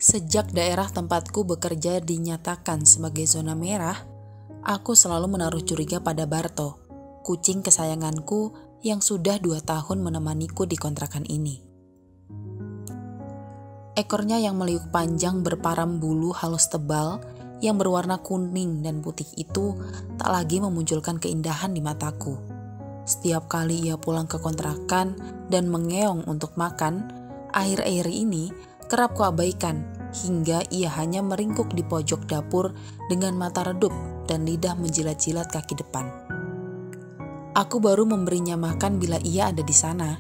Sejak daerah tempatku bekerja dinyatakan sebagai zona merah, aku selalu menaruh curiga pada Barto, kucing kesayanganku yang sudah 2 tahun menemaniku di kontrakan ini. Ekornya yang meliuk panjang berparam bulu halus tebal yang berwarna kuning dan putih itu tak lagi memunculkan keindahan di mataku. Setiap kali ia pulang ke kontrakan dan mengeong untuk makan, akhir-akhir ini kerap kuabaikan hingga ia hanya meringkuk di pojok dapur dengan mata redup dan lidah menjilat-jilat kaki depan. Aku baru memberinya makan bila ia ada di sana.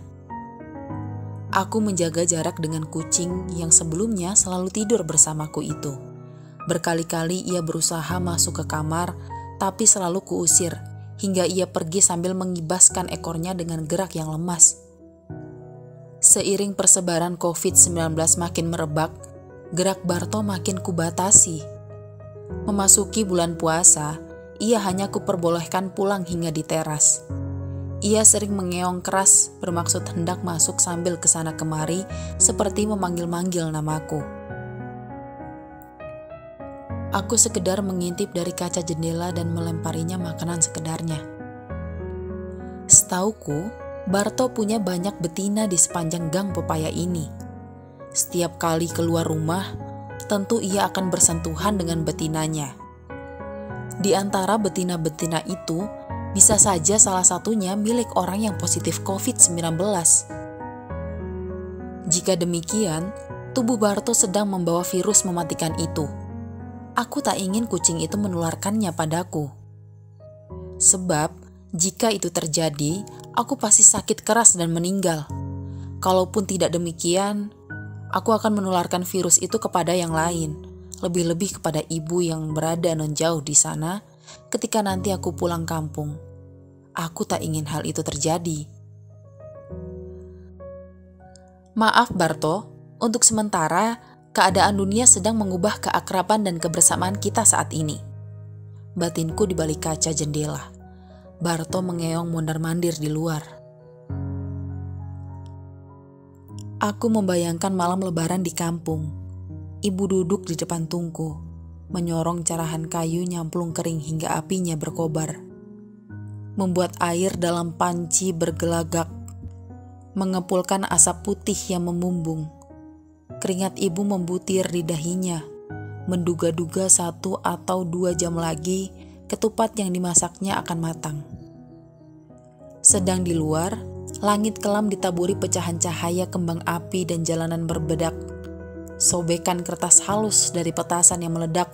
Aku menjaga jarak dengan kucing yang sebelumnya selalu tidur bersamaku itu. Berkali-kali ia berusaha masuk ke kamar, tapi selalu kuusir hingga ia pergi sambil mengibaskan ekornya dengan gerak yang lemas. Seiring persebaran COVID-19 makin merebak, gerak Barto makin kubatasi. Memasuki bulan puasa, ia hanya kuperbolehkan pulang hingga di teras. Ia sering mengeong keras bermaksud hendak masuk sambil kesana kemari seperti memanggil-manggil namaku. Aku sekedar mengintip dari kaca jendela dan melemparinya makanan sekedarnya. Setauku, Barto punya banyak betina di sepanjang gang pepaya ini. Setiap kali keluar rumah, tentu ia akan bersentuhan dengan betinanya. Di antara betina-betina itu, bisa saja salah satunya milik orang yang positif COVID-19. Jika demikian, tubuh Barto sedang membawa virus mematikan itu. Aku tak ingin kucing itu menularkannya padaku. Sebab, jika itu terjadi, aku pasti sakit keras dan meninggal. Kalaupun tidak demikian, aku akan menularkan virus itu kepada yang lain, lebih-lebih kepada ibu yang berada non jauh di sana ketika nanti aku pulang kampung. Aku tak ingin hal itu terjadi. Maaf Barto, untuk sementara keadaan dunia sedang mengubah keakraban dan kebersamaan kita saat ini. Batinku di balik kaca jendela. Barto mengeong mondar-mandir di luar. Aku membayangkan malam lebaran di kampung. Ibu duduk di depan tungku, menyorong carahan kayu nyamplung kering hingga apinya berkobar. Membuat air dalam panci bergelagak, mengepulkan asap putih yang memumbung. Keringat ibu membutir di dahinya, menduga-duga 1 atau 2 jam lagi ketupat yang dimasaknya akan matang. Sedang di luar, langit kelam ditaburi pecahan cahaya kembang api dan jalanan berbedak. Sobekan kertas halus dari petasan yang meledak,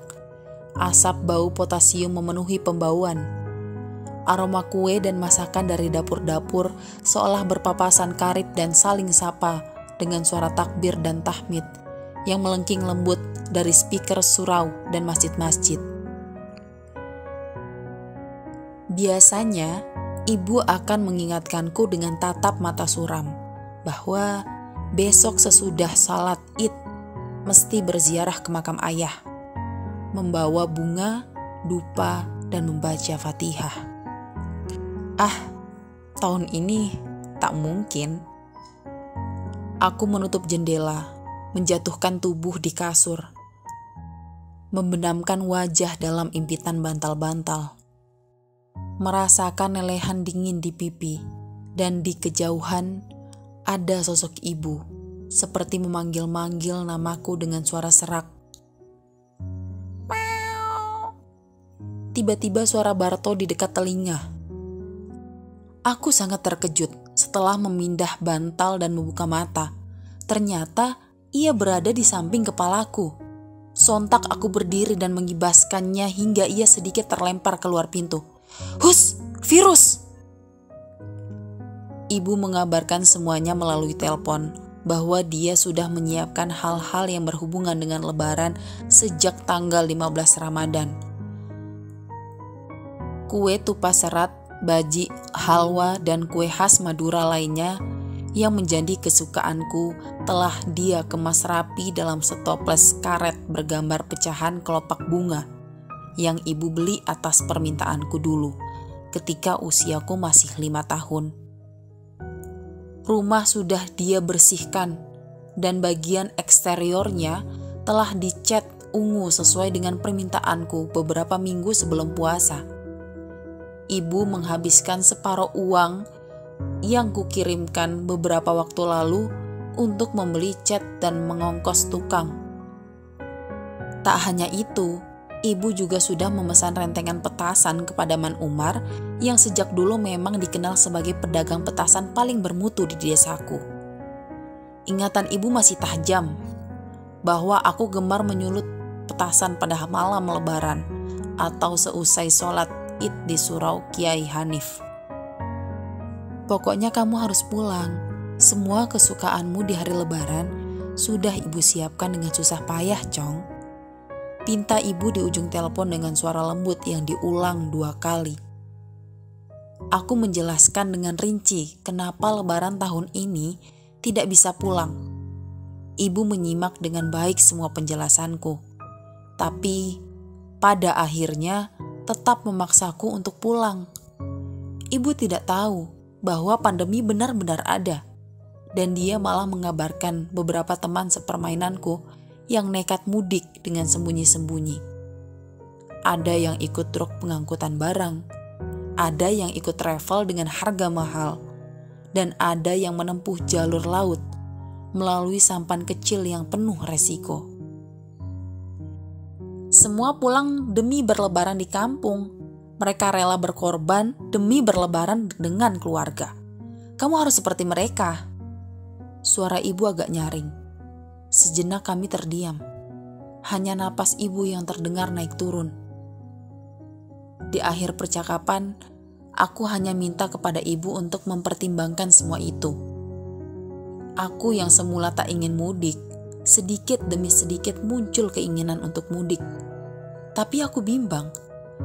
asap bau potasium memenuhi pembauan. Aroma kue dan masakan dari dapur-dapur seolah berpapasan karib dan saling sapa dengan suara takbir dan tahmid yang melengking lembut dari speaker surau dan masjid-masjid. Biasanya, ibu akan mengingatkanku dengan tatap mata suram bahwa besok sesudah salat Id mesti berziarah ke makam ayah, membawa bunga, dupa, dan membaca Fatihah. Tahun ini tak mungkin. Aku menutup jendela, menjatuhkan tubuh di kasur, membenamkan wajah dalam impitan bantal-bantal, merasakan lelehan dingin di pipi, dan di kejauhan ada sosok ibu, seperti memanggil-manggil namaku dengan suara serak. Tiba-tiba suara Barto di dekat telinga. Aku sangat terkejut setelah memindah bantal dan membuka mata. Ternyata ia berada di samping kepalaku. Sontak aku berdiri dan mengibaskannya hingga ia sedikit terlempar keluar pintu. "Hus, virus!" Ibu mengabarkan semuanya melalui telepon bahwa dia sudah menyiapkan hal-hal yang berhubungan dengan Lebaran sejak tanggal 15 Ramadan. Kue tupas serat, baji, halwa, dan kue khas Madura lainnya yang menjadi kesukaanku telah dia kemas rapi dalam setoples karet bergambar pecahan kelopak bunga yang ibu beli atas permintaanku dulu ketika usiaku masih 5 tahun. Rumah sudah dia bersihkan dan bagian eksteriornya telah dicat ungu sesuai dengan permintaanku beberapa minggu sebelum puasa. Ibu menghabiskan separuh uang yang kukirimkan beberapa waktu lalu untuk membeli cat dan mengongkos tukang. Tak hanya itu, ibu juga sudah memesan rentengan petasan kepada Man Umar yang sejak dulu memang dikenal sebagai pedagang petasan paling bermutu di desaku. Ingatan ibu masih tajam bahwa aku gemar menyulut petasan pada malam lebaran atau seusai sholat Id di surau Kiai Hanif. Pokoknya kamu harus pulang. Semua kesukaanmu di hari lebaran sudah ibu siapkan dengan susah payah, Cong. Pinta ibu di ujung telepon dengan suara lembut yang diulang 2 kali. Aku menjelaskan dengan rinci kenapa lebaran tahun ini tidak bisa pulang. Ibu menyimak dengan baik semua penjelasanku. Tapi pada akhirnya tetap memaksaku untuk pulang. Ibu tidak tahu bahwa pandemi benar-benar ada, dan dia malah mengabarkan beberapa teman sepermainanku yang nekat mudik dengan sembunyi-sembunyi. Ada yang ikut truk pengangkutan barang, ada yang ikut travel dengan harga mahal, dan ada yang menempuh jalur laut melalui sampan kecil yang penuh resiko. Semua pulang demi berlebaran di kampung. Mereka rela berkorban demi berlebaran dengan keluarga. Kamu harus seperti mereka. Suara ibu agak nyaring. Sejenak kami terdiam. Hanya napas ibu yang terdengar naik turun. Di akhir percakapan, aku hanya minta kepada ibu untuk mempertimbangkan semua itu. Aku yang semula tak ingin mudik, sedikit demi sedikit muncul keinginan untuk mudik. Tapi aku bimbang.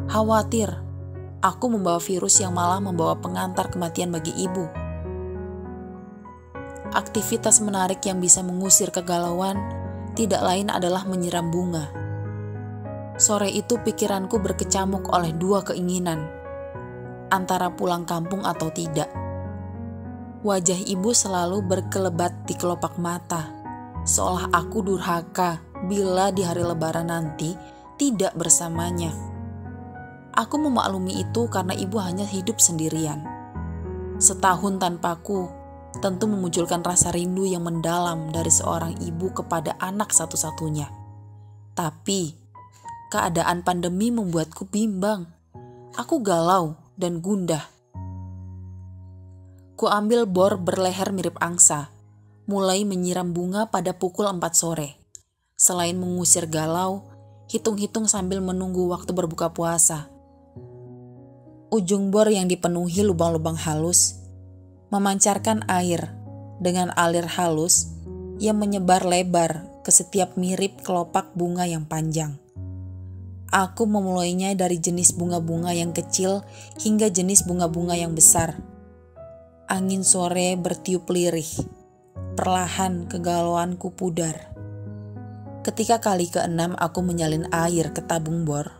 Khawatir aku membawa virus yang malah membawa pengantar kematian bagi ibu. Aktivitas menarik yang bisa mengusir kegalauan tidak lain adalah menyiram bunga. Sore itu pikiranku berkecamuk oleh 2 keinginan, antara pulang kampung atau tidak. Wajah ibu selalu berkelebat di kelopak mata, seolah aku durhaka bila di hari lebaran nanti tidak bersamanya. Aku memaklumi itu karena ibu hanya hidup sendirian. Setahun tanpaku tentu memunculkan rasa rindu yang mendalam dari seorang ibu kepada anak satu-satunya. Tapi keadaan pandemi membuatku bimbang. Aku galau dan gundah. Ku ambil bor berleher mirip angsa, mulai menyiram bunga pada pukul 4 sore. Selain mengusir galau, hitung-hitung sambil menunggu waktu berbuka puasa. Ujung bor yang dipenuhi lubang-lubang halus memancarkan air dengan alir halus yang menyebar lebar ke setiap mirip kelopak bunga yang panjang. Aku memulainya dari jenis bunga-bunga yang kecil hingga jenis bunga-bunga yang besar. Angin sore bertiup lirih. Perlahan kegalauanku pudar. Ketika kali ke-6 aku menyalin air ke tabung bor,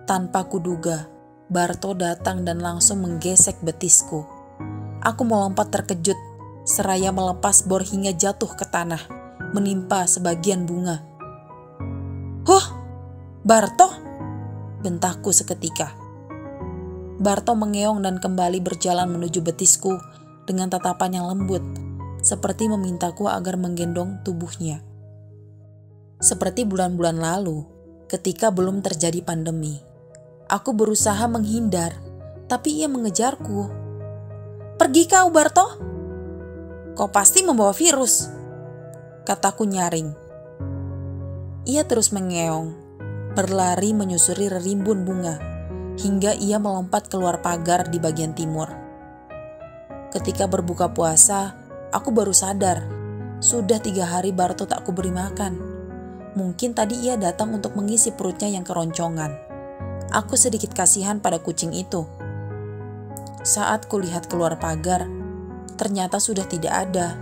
tanpa kuduga, Barto datang dan langsung menggesek betisku. Aku melompat terkejut, seraya melepas bor hingga jatuh ke tanah, menimpa sebagian bunga. "Huh, Barto!" bentakku seketika. Barto mengeong dan kembali berjalan menuju betisku dengan tatapan yang lembut, seperti memintaku agar menggendong tubuhnya. Seperti bulan-bulan lalu, ketika belum terjadi pandemi, aku berusaha menghindar, tapi ia mengejarku. "Pergi kau, Barto! Kau pasti membawa virus," kataku nyaring. Ia terus mengeong, berlari menyusuri rimbun bunga, hingga ia melompat keluar pagar di bagian timur. Ketika berbuka puasa, aku baru sadar, sudah 3 hari Barto tak kuberi makan. Mungkin tadi ia datang untuk mengisi perutnya yang keroncongan. Aku sedikit kasihan pada kucing itu. Saat kulihat keluar pagar, ternyata sudah tidak ada.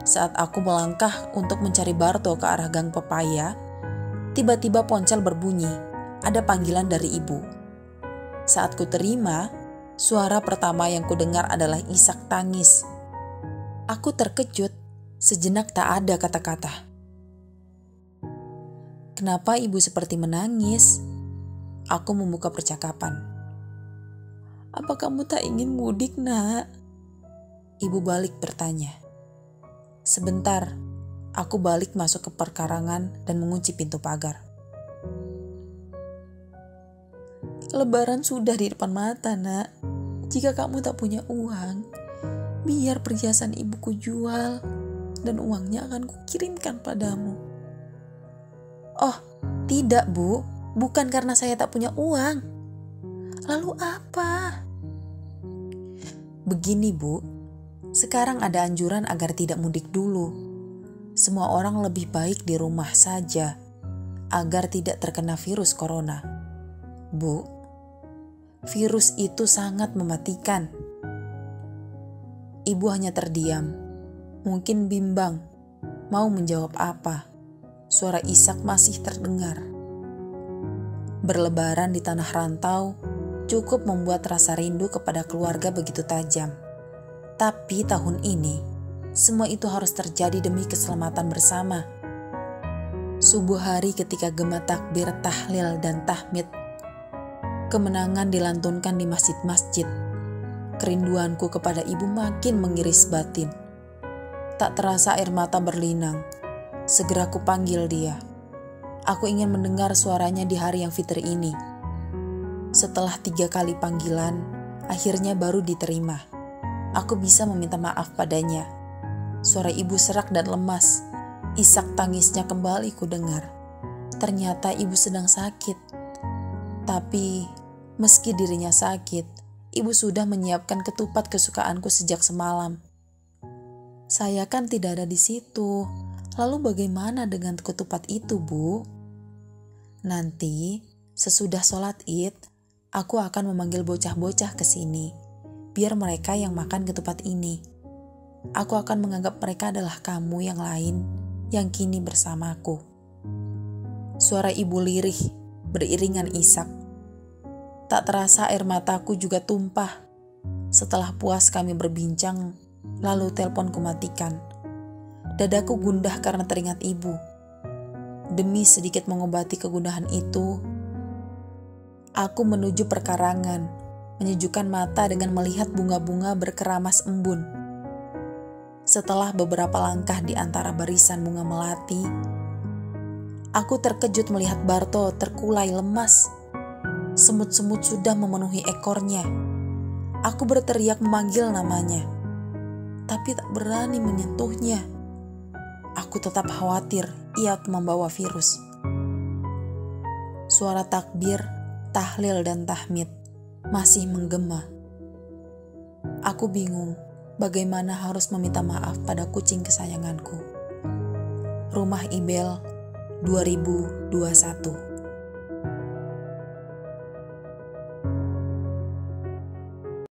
Saat aku melangkah untuk mencari Barto ke arah gang pepaya, tiba-tiba ponsel berbunyi. Ada panggilan dari ibu. Saat ku terima, suara pertama yang kudengar adalah isak tangis. Aku terkejut, sejenak tak ada kata-kata. Kenapa ibu seperti menangis? Aku membuka percakapan. Apa kamu tak ingin mudik, nak? Ibu balik bertanya. Sebentar, aku balik masuk ke perkarangan dan mengunci pintu pagar. Lebaran sudah di depan mata, nak. Jika kamu tak punya uang, biar perhiasan ibuku jual dan uangnya akan kukirimkan padamu. Oh, tidak, Bu. Bukan karena saya tak punya uang. Lalu apa? Begini, Bu. Sekarang ada anjuran agar tidak mudik dulu. Semua orang lebih baik di rumah saja agar tidak terkena virus corona. Bu, virus itu sangat mematikan. Ibu hanya terdiam, mungkin bimbang, mau menjawab apa. Suara Ishak masih terdengar. Berlebaran di tanah rantau cukup membuat rasa rindu kepada keluarga begitu tajam. Tapi tahun ini, semua itu harus terjadi demi keselamatan bersama. Subuh hari ketika gema takbir, tahlil, dan tahmid, kemenangan dilantunkan di masjid-masjid. Kerinduanku kepada ibu makin mengiris batin. Tak terasa air mata berlinang. Segera ku panggil dia. Aku ingin mendengar suaranya di hari yang fitri ini. Setelah 3 kali panggilan, akhirnya baru diterima. Aku bisa meminta maaf padanya. Suara ibu serak dan lemas. Isak tangisnya kembali ku dengar. Ternyata ibu sedang sakit. Tapi meski dirinya sakit, ibu sudah menyiapkan ketupat kesukaanku sejak semalam. Saya kan tidak ada di situ. Lalu bagaimana dengan ketupat itu, Bu? Nanti, sesudah sholat Id, aku akan memanggil bocah-bocah ke sini, biar mereka yang makan ketupat ini. Aku akan menganggap mereka adalah kamu yang lain, yang kini bersamaku. Suara ibu lirih, beriringan Ishak. Tak terasa air mataku juga tumpah. Setelah puas kami berbincang, lalu teleponku matikan. Dadaku gundah karena teringat ibu. Demi sedikit mengobati kegundahan itu, aku menuju perkarangan, menyejukkan mata dengan melihat bunga-bunga berkeramas embun. Setelah beberapa langkah di antara barisan bunga melati, aku terkejut melihat Barto terkulai lemas. Semut-semut sudah memenuhi ekornya. Aku berteriak memanggil namanya, tapi tak berani menyentuhnya. Aku tetap khawatir ia membawa virus. Suara takbir, tahlil, dan tahmid masih menggema. Aku bingung bagaimana harus meminta maaf pada kucing kesayanganku. Rumah Ibel 2021.